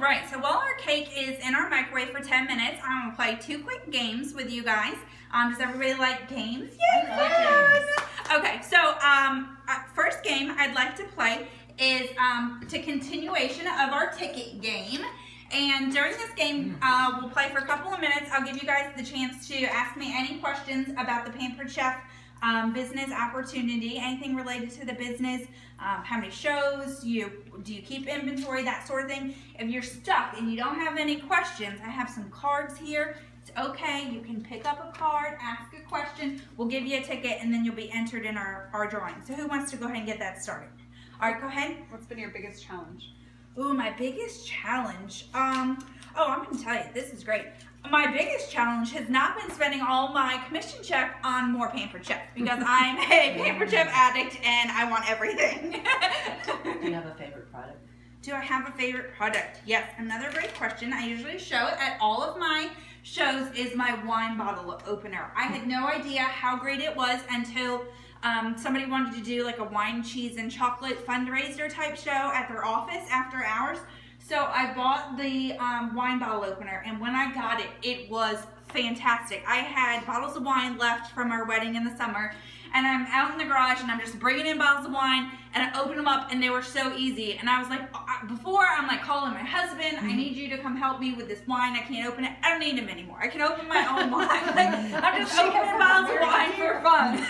right, so while our cake is in our microwave for 10 minutes, I'm going to play 2 quick games with you guys. Does everybody like games? Yay, fun! Okay, so first game I'd like to play is to continuation of our ticket game. And during this game, we'll play for a couple of minutes. I'll give you guys the chance to ask me any questions about the Pampered Chef business opportunity, anything related to the business, how many shows, do you keep inventory, that sort of thing. If you're stuck and you don't have any questions, I have some cards here. It's okay, you can pick up a card, ask a question, we'll give you a ticket, and then you'll be entered in our drawing. So who wants to go ahead and get that started? All right, go ahead. What's been your biggest challenge? Ooh, my biggest challenge. I'm gonna tell you, this is great. My biggest challenge has not been spending all my commission check on more Pampered Chef, because I'm a Pampered Chef addict and I want everything. Do you have a favorite product? Do I have a favorite product? Yes, another great question. I usually show it at all of my shows is my wine bottle opener. I had no idea how great it was until somebody wanted to do like a wine, cheese, and chocolate fundraiser type show at their office after hours. So I bought the wine bottle opener, and when I got it, it was fantastic. I had bottles of wine left from our wedding in the summer, and I'm out in the garage, and I'm just bringing in bottles of wine, and I opened them up, and they were so easy. And I was like, before, I'm like calling my husband, I need you to come help me with this wine. I can't open it. I don't need him anymore. I can open my own wine. Like, I'm just opening bottles of wine for fun.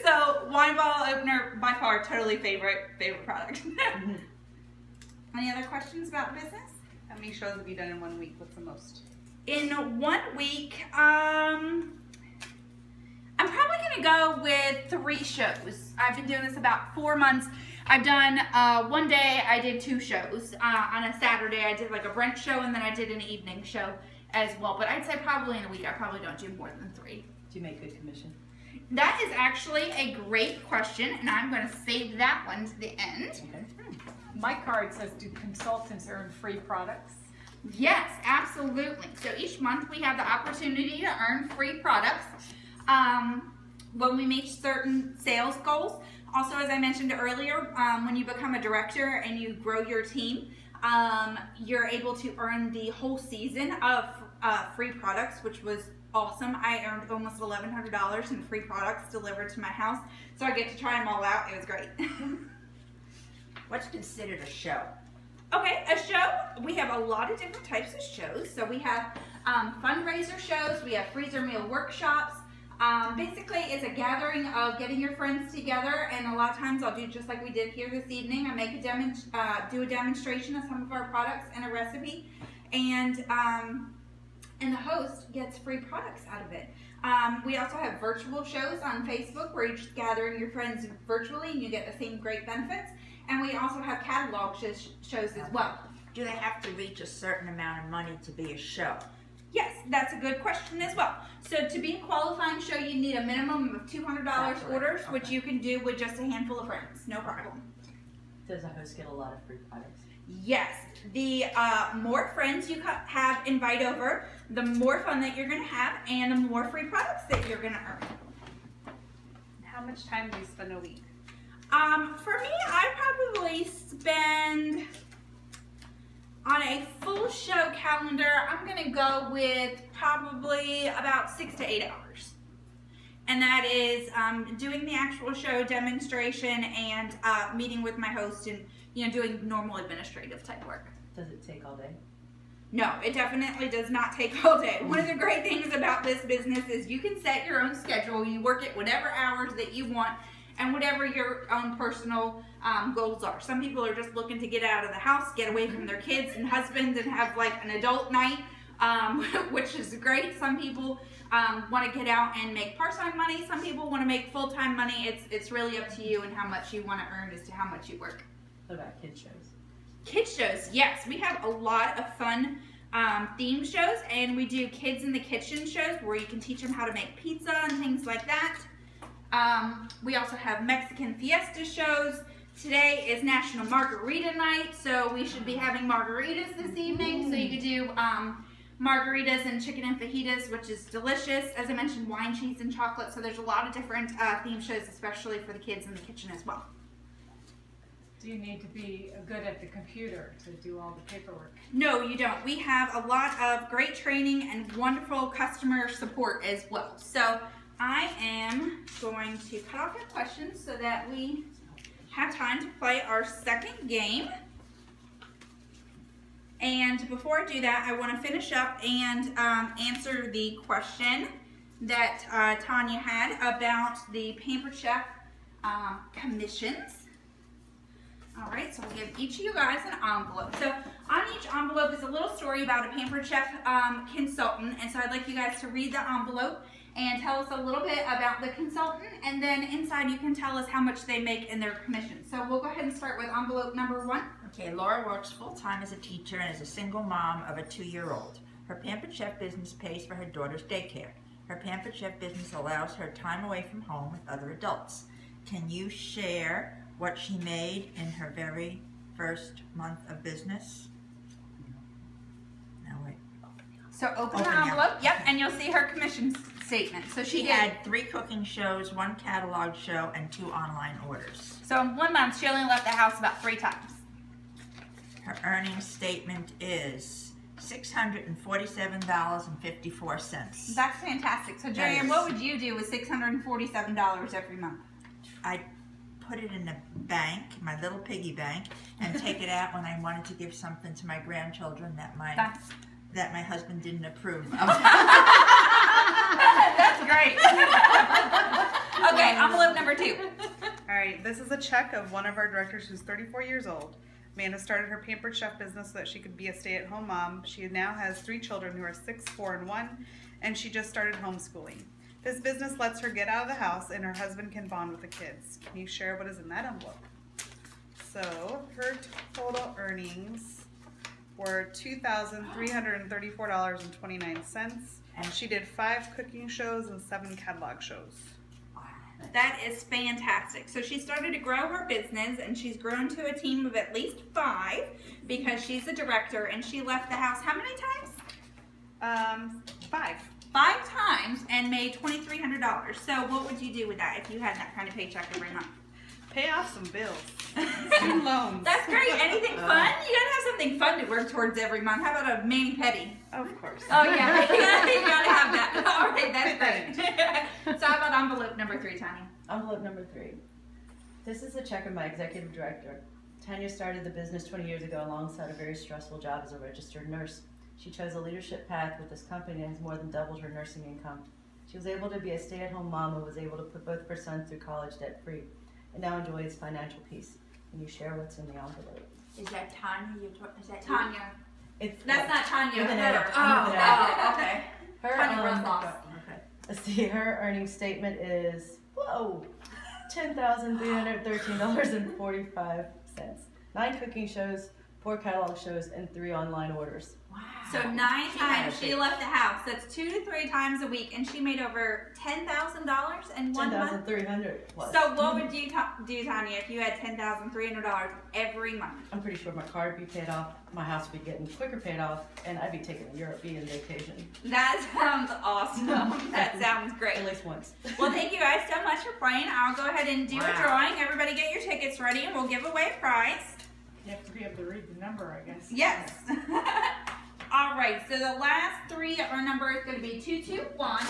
So wine bottle opener, by far, totally favorite product. Any other questions about business? How many shows have you done in 1 week? What's the most? In 1 week, I'm probably gonna go with 3 shows. I've been doing this about 4 months. I've done, one day I did 2 shows. On a Saturday I did like a brunch show, and then I did an evening show as well. But I'd say probably in a week I probably don't do more than 3. Do you make good commission? That is actually a great question, and I'm gonna save that one to the end. Okay. My card says, do consultants earn free products? Yes, absolutely. So each month we have the opportunity to earn free products when we meet certain sales goals. Also, as I mentioned earlier, when you become a director and you grow your team, you're able to earn the whole season of free products, which was awesome. I earned almost $1,100 in free products delivered to my house, so I get to try them all out. It was great. What's considered a show? Okay, a show, we have a lot of different types of shows. So we have fundraiser shows, we have freezer meal workshops. Basically, it's a gathering of getting your friends together, and a lot of times I'll do just like we did here this evening. I make do a demonstration of some of our products and a recipe, and the host gets free products out of it. We also have virtual shows on Facebook where you're just gathering your friends virtually and you get the same great benefits. And we also have catalog shows as well. Do they have to reach a certain amount of money to be a show? Yes, that's a good question as well. So to be a qualifying show, you need a minimum of $200 orders, Okay. which you can do with just a handful of friends, no problem. Does a host get a lot of free products? Yes, the more friends you have invite over, the more fun that you're going to have, and the more free products that you're going to earn. How much time do you spend a week? For me, I probably spend, on a full show calendar, I'm going to go with probably about 6 to 8 hours. And that is doing the actual show demonstration and meeting with my host and doing normal administrative type work. Does it take all day? No, it definitely does not take all day. One of the great things about this business is you can set your own schedule. You work at whatever hours that you want and whatever your own personal goals are. Some people are just looking to get out of the house, get away from their kids and husbands, and have like an adult night, which is great. Some people want to get out and make part-time money. Some people want to make full-time money. It's really up to you and how much you want to earn as to how much you work. What about kid shows? Kids shows, yes. We have a lot of fun theme shows, and we do kids in the kitchen shows where you can teach them how to make pizza and things like that. We also have Mexican fiesta shows. Today is National Margarita Night, so we should be having margaritas this evening. So you could do margaritas and chicken and fajitas, which is delicious. As I mentioned, wine, cheese, and chocolate. So there's a lot of different theme shows, especially for the kids in the kitchen as well. Do you need to be good at the computer to do all the paperwork? No, you don't. We have a lot of great training and wonderful customer support as well. So I am going to cut off your questions so that we have time to play our second game. And before I do that, I want to finish up and answer the question that Tanya had about the Pampered Chef commissions. All right, so we'll give each of you guys an envelope. So on each envelope is a little story about a Pampered Chef consultant, and so I'd like you guys to read the envelope and tell us a little bit about the consultant, and then inside you can tell us how much they make in their commission. So we'll go ahead and start with envelope number 1. Okay, Laura works full-time as a teacher and is a single mom of a 2-year-old. Her Pampered Chef business pays for her daughter's daycare. Her Pampered Chef business allows her time away from home with other adults. Can you share what she made in her very first month of business? No, wait. So open the Open, yeah. envelope, yep, and you'll see her commission statement. So She did. had 3 cooking shows, 1 catalog show, and 2 online orders. So in 1 month, she only left the house about 3 times. Her earnings statement is $647.54. That's fantastic. So Jerry, That is. what would you do with $647 every month? I put it in the bank, my little piggy bank, and take it out when I wanted to give something to my grandchildren that my husband didn't approve of. That's great. Okay, envelope number 2. All right, this is a check of one of our directors who's 34 years old. Amanda started her Pampered Chef business so that she could be a stay-at-home mom. She now has 3 children who are 6, 4, and 1, and she just started homeschooling. This business lets her get out of the house and her husband can bond with the kids. Can you share what is in that envelope? So her total earnings were $2,334.29, and she did 5 cooking shows and 7 catalog shows. That is fantastic. So she started to grow her business, and she's grown to a team of at least 5 because she's a director, and she left the house how many times? 5. 5 times and made $2,300. So what would you do with that if you had that kind of paycheck every month? Pay off some bills. Student loans. That's great. Anything fun? You gotta have something fun to work towards every month. How about a mani-pedi? Of course. Oh yeah, you gotta have that. All right, that's great. So how about envelope number 3, Tanya? Envelope number 3. This is a check of my executive director. Tanya started the business 20 years ago alongside a very stressful job as a registered nurse. She chose a leadership path with this company and has more than doubled her nursing income. She was able to be a stay-at-home mom and was able to put both of her sons through college debt-free and now enjoys financial peace. Can you share what's in the envelope? Is that Tanya? Is that Tanya. It's That's not Tanya. With an Her. A. With an A. Okay. Her, Tanya Rosloff. Okay. let's see, her earnings statement is, whoa, $10,313.45. 9 cooking shows, 4 catalog shows, and 3 online orders. Wow. So 9 times she left the house. That's 2 to 3 times a week, and she made over $10,000 in 1 month. $10,300 plus. So what would you do, Tanya, if you had $10,300 every month? I'm pretty sure my car would be paid off, my house would be getting quicker paid off, and I'd be taking a European vacation. That sounds awesome. That sounds great. At least once. Well, thank you guys so much for playing. I'll go ahead and do a drawing. Everybody get your tickets ready, and we'll give away a prize. You have to be able to read the number, I guess. Yes. All right, so the last 3 of our number is going to be 221. I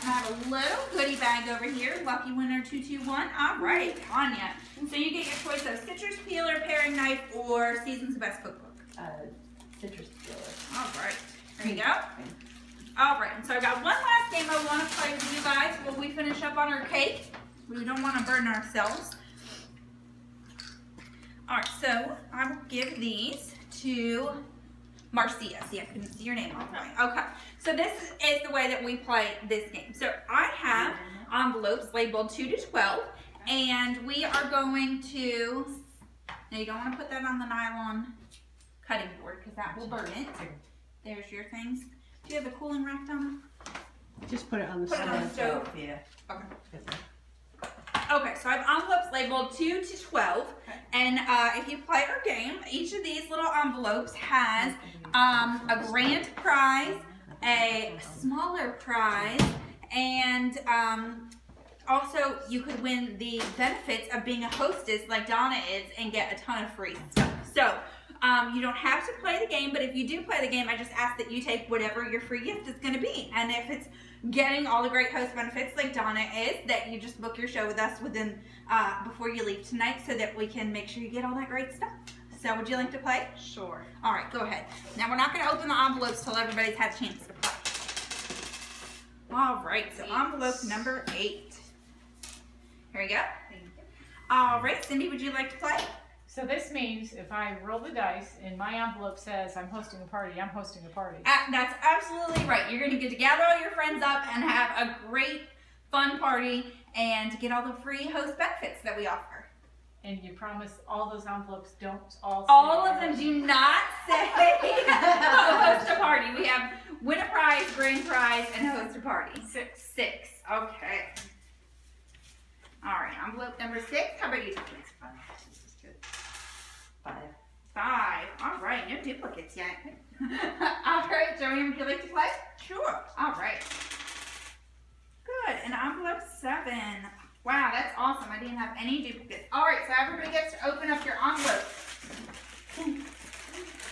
have a little goodie bag over here. Lucky winner 221. All right, Tanya. So you get your choice of citrus peeler, paring knife, or Season's Best Cookbook. Citrus peeler. All right, there you go. All right, and so I got one last game I want to play with you guys while we finish up on our cake. We don't want to burn ourselves. All right, so I will give these to Marcia. See, I couldn't see your name all the way. Okay, so this is the way that we play this game. So I have envelopes labeled 2 to 12, and we are going to, now you don't want to put that on the nylon cutting board because that will burn it. There's your things. Do you have a cooling rack on? Just put it on the Put it on the stove. stove. Yeah. Okay. Okay, so I have envelopes labeled 2 to 12, and if you play our game, each of these little envelopes has a grand prize, a smaller prize, and Also, you could win the benefits of being a hostess like Donna is and get a ton of free stuff. So, you don't have to play the game, but if you do play the game, I just ask that you take whatever your free gift is going to be. And if it's getting all the great host benefits like Donna is, that you just book your show with us within before you leave tonight so that we can make sure you get all that great stuff. So, would you like to play? Sure. All right, go ahead. Now, we're not going to open the envelopes till everybody's had a chance to play. All right, so envelope number 8. Here we go. Thank you. All right, Cindy, would you like to play? So this means if I roll the dice and my envelope says I'm hosting a party, I'm hosting a party. That's absolutely right. You're going to get to gather all your friends up and have a great, fun party and get all the free host benefits that we offer. And you promise all those envelopes don't all say All of them do not say host a party. We have win a prize, grand prize, and host a party. 6. 6. Okay. All right, envelope number 6. How about you, Thomas? 5. 5. All right, no duplicates yet. All right, Joanne, would you like to play? Sure. All right. Good. And envelope 7. Wow, that's awesome. I didn't have any duplicates. All right, so everybody gets to open up your envelope.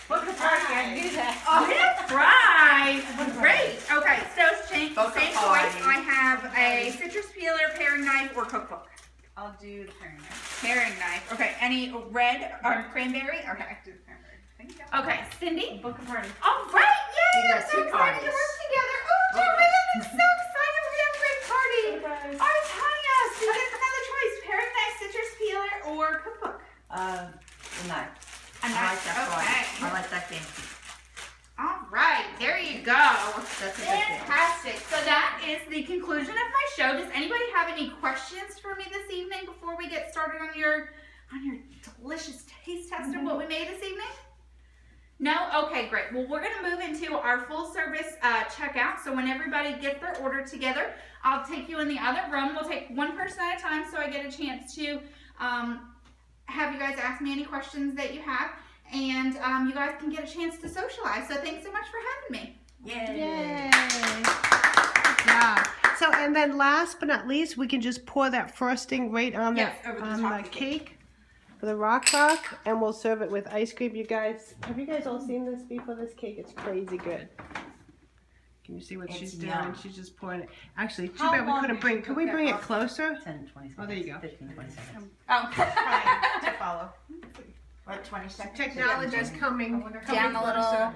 Book a party, I knew that. Oh, yeah, prize. Great. Okay, so same Book a choice. party. I have a citrus peeler, paring knife, or cookbook. I'll do the paring knife. Paring knife. Okay, any red or cranberry? Okay. Okay, do the cranberry. Thank you. Okay, Cindy. Book a party. All right, yay! You I'm got so 2 excited to parties. work together. Oh, Joanne, I'm so excited. We're gonna have a great party. Surprise. All right, Tanya, so you get another choice: paring knife, citrus peeler, or cookbook. The knife. A I like knife. that one. Okay. I like that game. All right, there you go. That's a good game. Fantastic. So that is the conclusion of my show. Does anybody have any questions for me this evening before we get started on your delicious taste test of what we made this evening? No? Okay, great. Well, we're going to move into our full service checkout. So when everybody gets their order together, I'll take you in the other room. We'll take one person at a time so I get a chance to have you guys ask me any questions that you have. And you guys can get a chance to socialize. So thanks so much for having me. Yay. Yay. Good job. So, and then last but not least, we can just pour that frosting right on Yes, over the top the of the cake for the rock, and we'll serve it with ice cream. You guys, have you guys all seen this before? This cake, it's crazy good. Can you see what It's she's doing? yum. She's just pouring it. Actually, too How bad we long couldn't did bring. you Could we cook bring that it closer? 10, 20 seconds. Oh, there you go. 15, 20 seconds. Oh. Trying to follow. What, 20 seconds? Technology is coming. Down a little closer.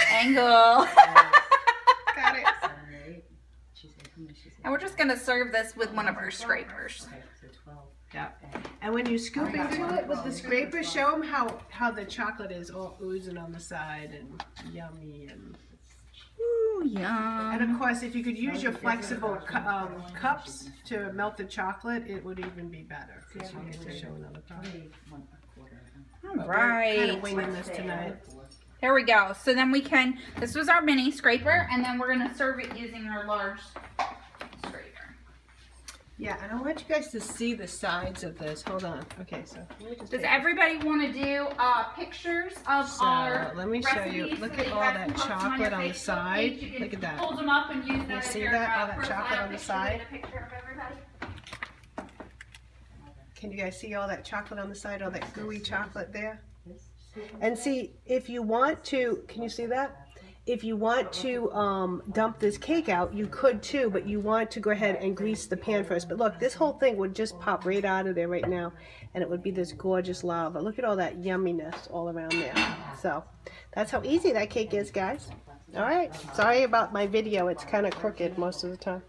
angle. Got it. 7, 8. She's 18. She's 18. And we're just going to serve this with one of our scrapers. Okay, so 12. Yeah. And when you scoop into it with the scraper, show them how the chocolate is all oozing on the side and yummy. And Ooh, yum. and of course, if you could use your flexible cups to melt the chocolate, it would even be better because you get to show another part. 21 a quarter. All Kind right. of winging this tonight. There we go. So then we can, this was our mini scraper, and then we're going to serve it using our large scraper. Yeah, and I want you guys to see the sides of this. Hold on. Okay, so let me just Does take- everybody want to do pictures of So, our let me show you. recipes Look so at you all guys that can post them on chocolate your on the Facebook side. page? You can Look at that. Hold them up and use that as see your, that? All that profile chocolate on the picture side? with a picture of everybody. Can you guys see all that chocolate on the side, all that gooey chocolate there? And see, if you want to, can you see that? If you want to dump this cake out, you could too, but you want to go ahead and grease the pan first. But look, this whole thing would just pop right out of there right now, and it would be this gorgeous lava. Look at all that yumminess all around there. So that's how easy that cake is, guys. All right, sorry about my video. It's kind of crooked most of the time.